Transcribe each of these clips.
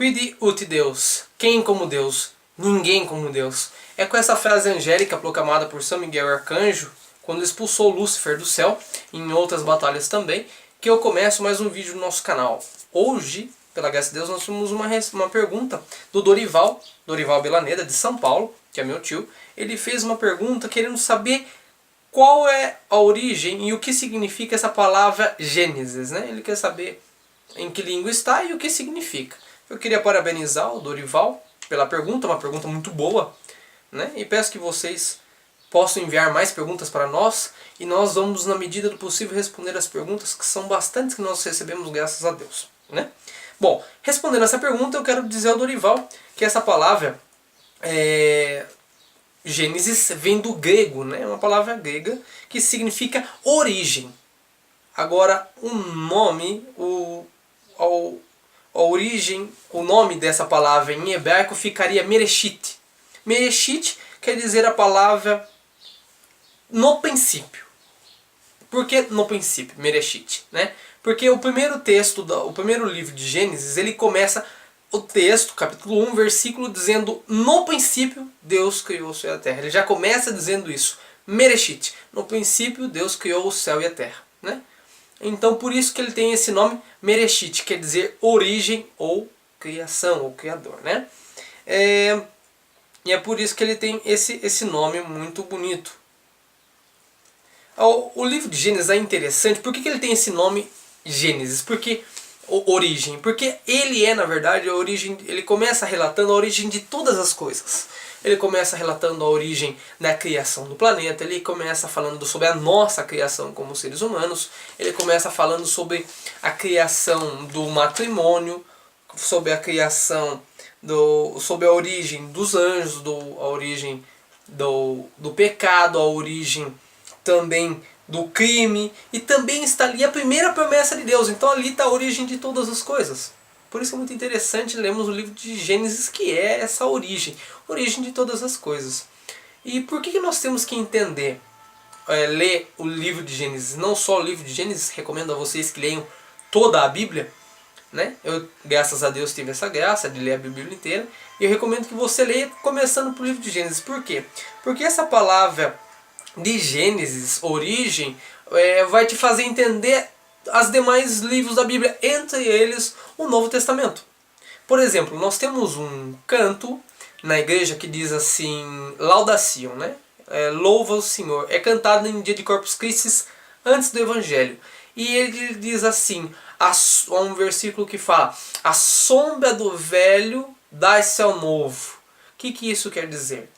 Quid ut Deus? Quem como Deus? Ninguém como Deus. É com essa frase angélica proclamada por São Miguel Arcanjo, quando expulsou Lúcifer do céu, e em outras batalhas também, que eu começo mais um vídeo no nosso canal. Hoje, pela graça de Deus, nós temos uma pergunta do Dorival Belaneda, de São Paulo, que é meu tio. Ele fez uma pergunta querendo saber qual é a origem e o que significa essa palavra Gênesis, né? Ele quer saber em que língua está e o que significa. Eu queria parabenizar o Dorival pela pergunta, uma pergunta muito boa, né? E peço que vocês possam enviar mais perguntas para nós e nós vamos, na medida do possível, responder as perguntas, que são bastantes que nós recebemos, graças a Deus, né? Bom, respondendo essa pergunta, eu quero dizer ao Dorival que essa palavra Gênesis vem do grego, né? É uma palavra grega que significa origem. Agora, o nome, a origem, o nome dessa palavra em hebraico ficaria Mereshit. Mereshit quer dizer a palavra no princípio. Por que no princípio, Mereshit, né? Porque o primeiro texto, o primeiro livro de Gênesis, ele começa o texto, capítulo 1, versículo, dizendo: no princípio Deus criou o céu e a terra. Ele já começa dizendo isso, Mereshit. No princípio Deus criou o céu e a terra, né? Então por isso que ele tem esse nome Mereshit, quer dizer origem ou criação, ou criador, né? E é por isso que ele tem esse nome muito bonito. O livro de Gênesis é interessante. Por que ele tem esse nome Gênesis? Porque origem. Porque ele é, na verdade, a origem. Ele começa relatando a origem de todas as coisas. Ele começa relatando a origem da criação do planeta. Ele começa falando sobre a nossa criação como seres humanos. Ele começa falando sobre a criação do matrimônio, sobre a criação sobre a origem dos anjos, a origem do pecado, a origem também do crime, e também está ali a primeira promessa de Deus. Então ali está a origem de todas as coisas. Por isso é muito interessante lermos o livro de Gênesis, que é essa origem de todas as coisas. E por que nós temos que entender, ler o livro de Gênesis? Não só o livro de Gênesis, recomendo a vocês que leiam toda a Bíblia, né? Eu, graças a Deus, tive essa graça de ler a Bíblia inteira, e eu recomendo que você leia começando pelo livro de Gênesis. Por quê? Porque essa palavra de Gênesis, origem, vai te fazer entender os demais livros da Bíblia, entre eles o Novo Testamento. Por exemplo, nós temos um canto na igreja que diz assim, Laudação, né? Louva o Senhor. É cantado em dia de Corpus Christi antes do Evangelho. E ele diz assim, há um versículo que fala: a sombra do velho dá-se ao novo. O que isso quer dizer?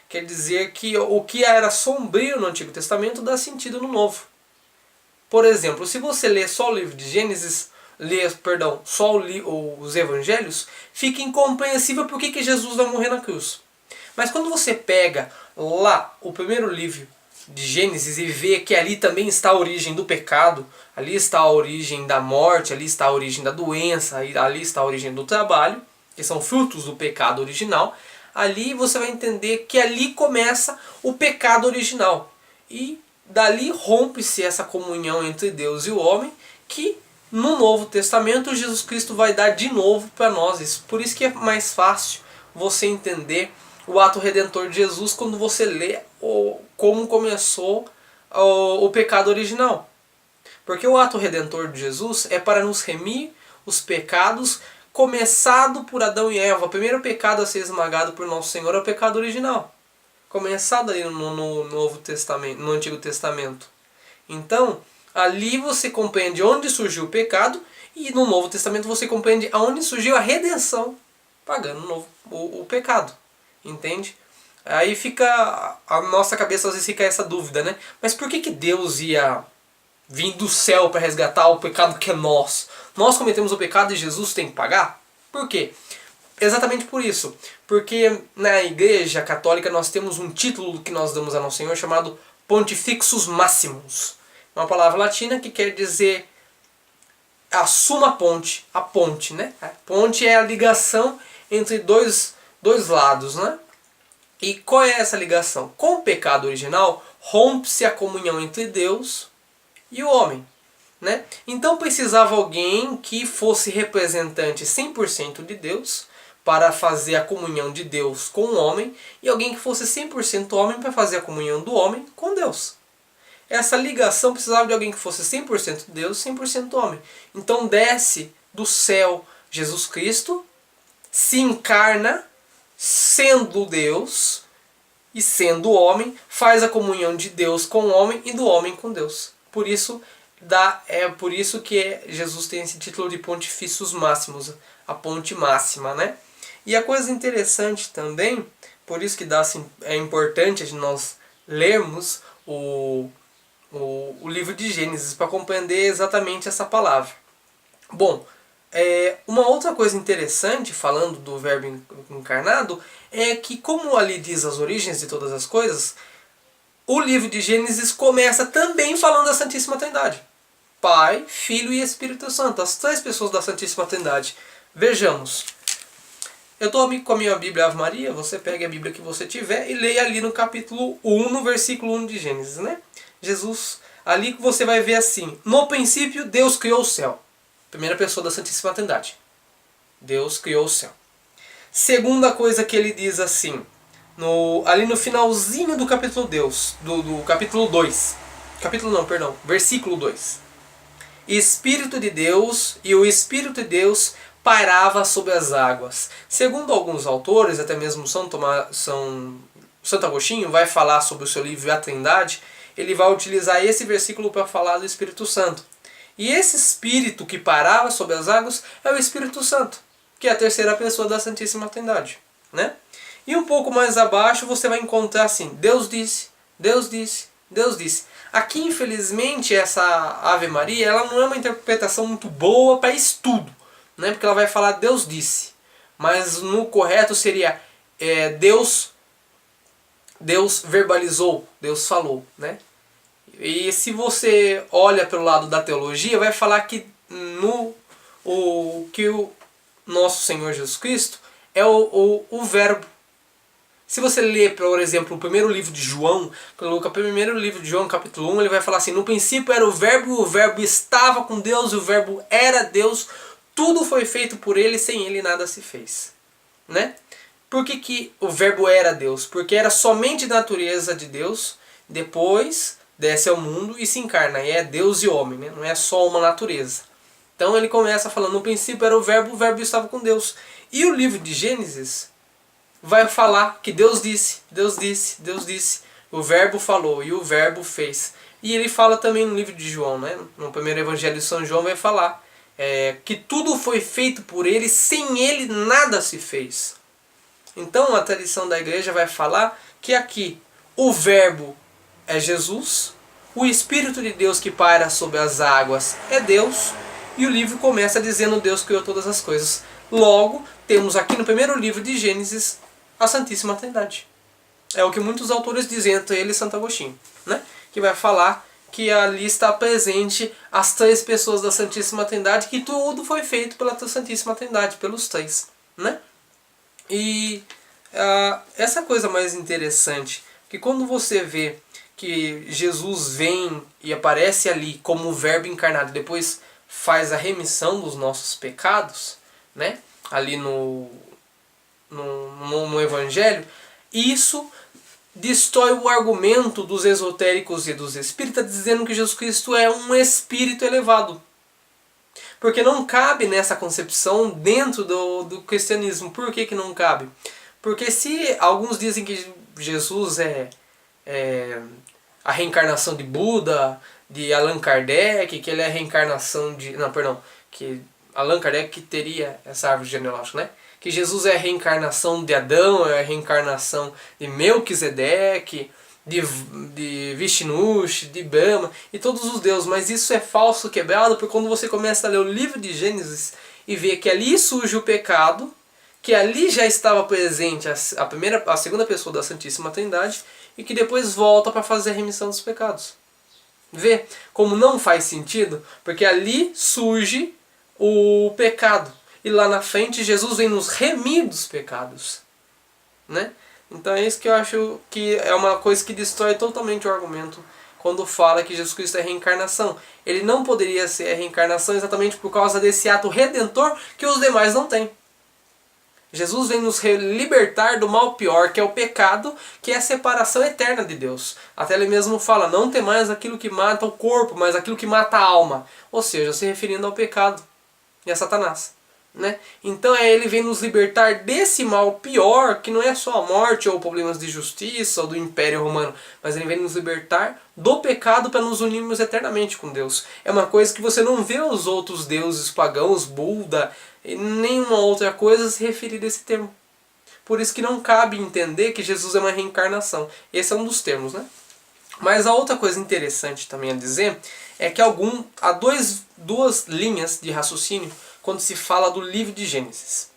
Quer dizer que o que era sombrio no Antigo Testamento dá sentido no Novo. Por exemplo, se você ler só o livro de Gênesis, só os Evangelhos, fica incompreensível por que Jesus vai morrer na cruz. Mas quando você pega lá o primeiro livro de Gênesis e vê que ali também está a origem do pecado, ali está a origem da morte, ali está a origem da doença, ali está a origem do trabalho, que são frutos do pecado original, ali você vai entender que ali começa o pecado original. E dali rompe-se essa comunhão entre Deus e o homem, que no Novo Testamento Jesus Cristo vai dar de novo para nós. Por isso que é mais fácil você entender o ato redentor de Jesus quando você lê como começou o pecado original. Porque o ato redentor de Jesus é para nos remir os pecados começado por Adão e Eva. O primeiro pecado a ser esmagado por Nosso Senhor é o pecado original, começado aí no Novo Testamento, no Antigo Testamento. Então, ali você compreende onde surgiu o pecado, e no Novo Testamento você compreende aonde surgiu a redenção, pagando o pecado. Entende? Aí fica, a nossa cabeça às vezes fica essa dúvida, né? Mas por que Deus ia vir do céu para resgatar o pecado que é nosso? Nós cometemos o pecado e Jesus tem que pagar? Por quê? Exatamente por isso. Porque na Igreja Católica nós temos um título que nós damos a Nosso Senhor chamado Pontifixus Maximus. Uma palavra latina que quer dizer a suma ponte, a ponte, né? A ponte é a ligação entre dois lados, né? E qual é essa ligação? Com o pecado original, rompe-se a comunhão entre Deus e o homem. né? Então precisava alguém que fosse representante 100% de Deus para fazer a comunhão de Deus com o homem, e alguém que fosse 100% homem para fazer a comunhão do homem com Deus. Essa ligação precisava de alguém que fosse 100% Deus, 100% homem. Então desce do céu Jesus Cristo, se encarna, sendo Deus e sendo homem, faz a comunhão de Deus com o homem e do homem com Deus. Por isso que Jesus tem esse título de Pontifícios Máximos, a ponte máxima, né? E a coisa interessante também, por isso que é importante de nós lermos o livro de Gênesis para compreender exatamente essa palavra. Bom, uma outra coisa interessante, falando do verbo encarnado, é que, como ali diz as origens de todas as coisas, o livro de Gênesis começa também falando da Santíssima Trindade. Pai, Filho e Espírito Santo, as três pessoas da Santíssima Trindade. Vejamos. Eu estou com a minha Bíblia Ave Maria, você pega a Bíblia que você tiver e leia ali no capítulo 1, no versículo 1 de Gênesis, né? Jesus, ali que você vai ver assim: no princípio Deus criou o céu. Primeira pessoa da Santíssima Trindade. Deus criou o céu. Segunda coisa que ele diz assim, ali no finalzinho do capítulo do capítulo 2. Versículo 2. Espírito de Deus, e o Espírito de Deus pairava sobre as águas. Segundo alguns autores, até mesmo Santo Agostinho vai falar sobre o seu livro A Trindade, ele vai utilizar esse versículo para falar do Espírito Santo. E esse Espírito que parava sobre as águas é o Espírito Santo, que é a terceira pessoa da Santíssima Trindade, né? E um pouco mais abaixo você vai encontrar assim: Deus disse, Deus disse, Deus disse. Aqui, infelizmente, essa Ave Maria, ela não é uma interpretação muito boa para estudo, né? Porque ela vai falar Deus disse. Mas no correto seria Deus verbalizou, Deus falou, né? E se você olha pelo lado da teologia, vai falar que que o nosso Senhor Jesus Cristo é o verbo. Se você ler, por exemplo, o primeiro livro de João, capítulo 1, ele vai falar assim: no princípio era o verbo estava com Deus, e o verbo era Deus, tudo foi feito por ele, sem ele nada se fez. Né? Por que o verbo era Deus? Porque era somente natureza de Deus, depois desce ao mundo e se encarna, e é Deus e homem, né? Não é só uma natureza. Então ele começa falando: no princípio era o verbo estava com Deus. E o livro de Gênesis vai falar que Deus disse, Deus disse, Deus disse. O verbo falou e o verbo fez. E ele fala também no livro de João, né? No primeiro evangelho de São João vai falar que tudo foi feito por ele, sem ele nada se fez. Então a tradição da igreja vai falar que aqui o verbo é Jesus, o Espírito de Deus que paira sobre as águas é Deus, e o livro começa dizendo: Deus criou todas as coisas. Logo, temos aqui no primeiro livro de Gênesis a Santíssima Trindade. É o que muitos autores dizem, entre eles Santo Agostinho, né? Que vai falar que ali está presente as três pessoas da Santíssima Trindade, que tudo foi feito pela Santíssima Trindade, pelos três, né? E essa coisa mais interessante, que quando você vê que Jesus vem e aparece ali como o verbo encarnado, depois faz a remissão dos nossos pecados, né? Ali no Evangelho, isso destrói o argumento dos esotéricos e dos espíritas, dizendo que Jesus Cristo é um espírito elevado. Porque não cabe nessa concepção dentro do cristianismo. Por que não cabe? Porque se alguns dizem que Jesus é a reencarnação de Buda, de Allan Kardec, que ele é a reencarnação de... Não, perdão, que Allan Kardec teria essa árvore genealógica, né? Que Jesus é a reencarnação de Adão, é a reencarnação de Melquisedeque, de Vishnu, de Brahma e todos os deuses. Mas isso é falso, quebrado, porque quando você começa a ler o livro de Gênesis e vê que ali surge o pecado, que ali já estava presente a segunda pessoa da Santíssima Trindade, e que depois volta para fazer a remissão dos pecados. Vê como não faz sentido? Porque ali surge o pecado. E lá na frente Jesus vem nos remir dos pecados, né? Então é isso que eu acho que é uma coisa que destrói totalmente o argumento quando fala que Jesus Cristo é a reencarnação. Ele não poderia ser a reencarnação exatamente por causa desse ato redentor que os demais não têm. Jesus vem nos libertar do mal pior, que é o pecado, que é a separação eterna de Deus. Até ele mesmo fala, não temais aquilo que mata o corpo, mas aquilo que mata a alma. Ou seja, se referindo ao pecado e a Satanás. Né? Então ele vem nos libertar desse mal pior, que não é só a morte ou problemas de justiça ou do Império Romano, mas ele vem nos libertar do pecado para nos unirmos eternamente com Deus. É uma coisa que você não vê os outros deuses pagãos, Buda, e nenhuma outra coisa se referir a esse termo. Por isso que não cabe entender que Jesus é uma reencarnação. Esse é um dos termos, né? Mas a outra coisa interessante também a dizer é que há duas linhas de raciocínio quando se fala do livro de Gênesis.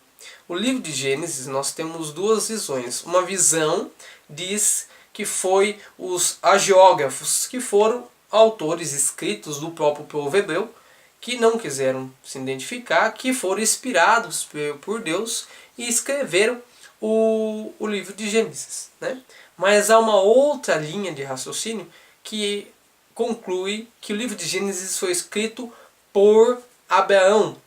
O livro de Gênesis nós temos duas visões. Uma visão diz que foi os hagiógrafos, que foram autores escritos do próprio povo hebreu, que não quiseram se identificar, que foram inspirados por Deus e escreveram o livro de Gênesis. Né? Mas há uma outra linha de raciocínio que conclui que o livro de Gênesis foi escrito por Abraão.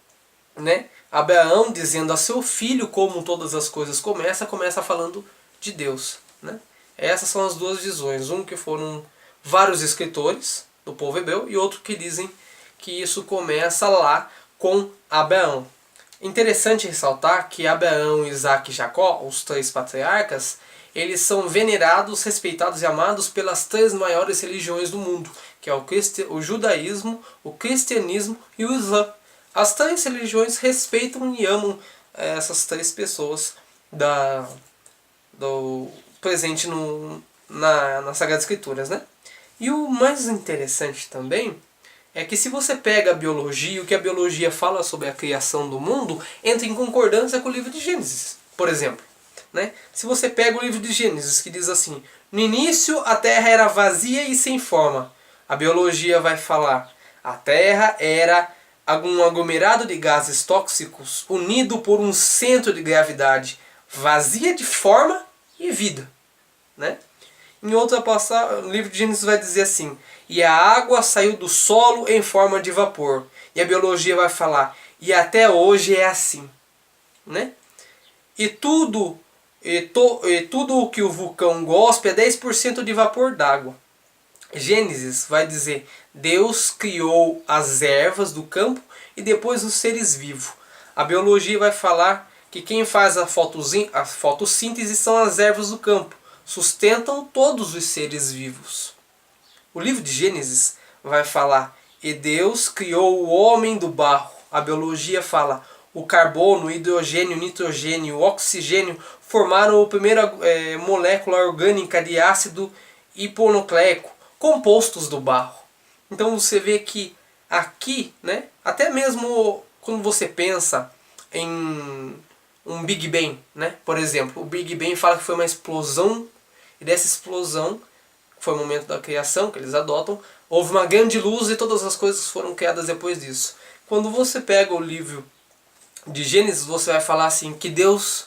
Né? Abraão dizendo a seu filho como todas as coisas começa falando de Deus. Né? Essas são as duas visões. Um que foram vários escritores do povo hebreu e outro que dizem que isso começa lá com Abraão. Interessante ressaltar que Abraão, Isaac e Jacó, os três patriarcas, eles são venerados, respeitados e amados pelas três maiores religiões do mundo, que é o judaísmo, o cristianismo e o islã. As três religiões respeitam e amam essas três pessoas do presente nas Sagradas Escrituras. Né? E o mais interessante também é que se você pega a biologia, o que a biologia fala sobre a criação do mundo, entra em concordância com o livro de Gênesis, por exemplo. Né? Se você pega o livro de Gênesis, que diz assim, no início a terra era vazia e sem forma. A biologia vai falar, a terra era um aglomerado de gases tóxicos unido por um centro de gravidade, vazia de forma e vida. Né? Em outra passagem, o livro de Gênesis vai dizer assim, e a água saiu do solo em forma de vapor. E a biologia vai falar, e até hoje é assim. Né? E tudo o que o vulcão gospe é 10% de vapor d'água. Gênesis vai dizer, Deus criou as ervas do campo e depois os seres vivos. A biologia vai falar que quem faz a fotossíntese são as ervas do campo. Sustentam todos os seres vivos. O livro de Gênesis vai falar, e Deus criou o homem do barro. A biologia fala, o carbono, o hidrogênio, o nitrogênio, o oxigênio formaram a primeira molécula orgânica de ácido hiponucleico, compostos do barro. Então você vê que aqui, né, até mesmo quando você pensa em um Big Bang, né, por exemplo, o Big Bang fala que foi uma explosão, e dessa explosão, que foi o momento da criação, que eles adotam, houve uma grande luz e todas as coisas foram criadas depois disso. Quando você pega o livro de Gênesis, você vai falar assim, que Deus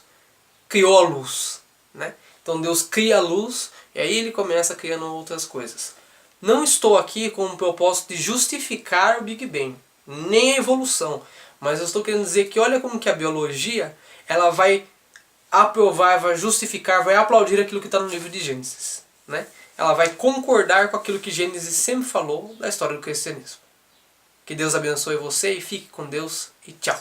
criou a luz. Né? Então Deus cria a luz e aí ele começa criando outras coisas. Não estou aqui com o propósito de justificar o Big Bang, nem a evolução. Mas eu estou querendo dizer que olha como que a biologia ela vai aprovar, vai justificar, vai aplaudir aquilo que está no livro de Gênesis. Né? Ela vai concordar com aquilo que Gênesis sempre falou da história do cristianismo. Que Deus abençoe você e fique com Deus e tchau.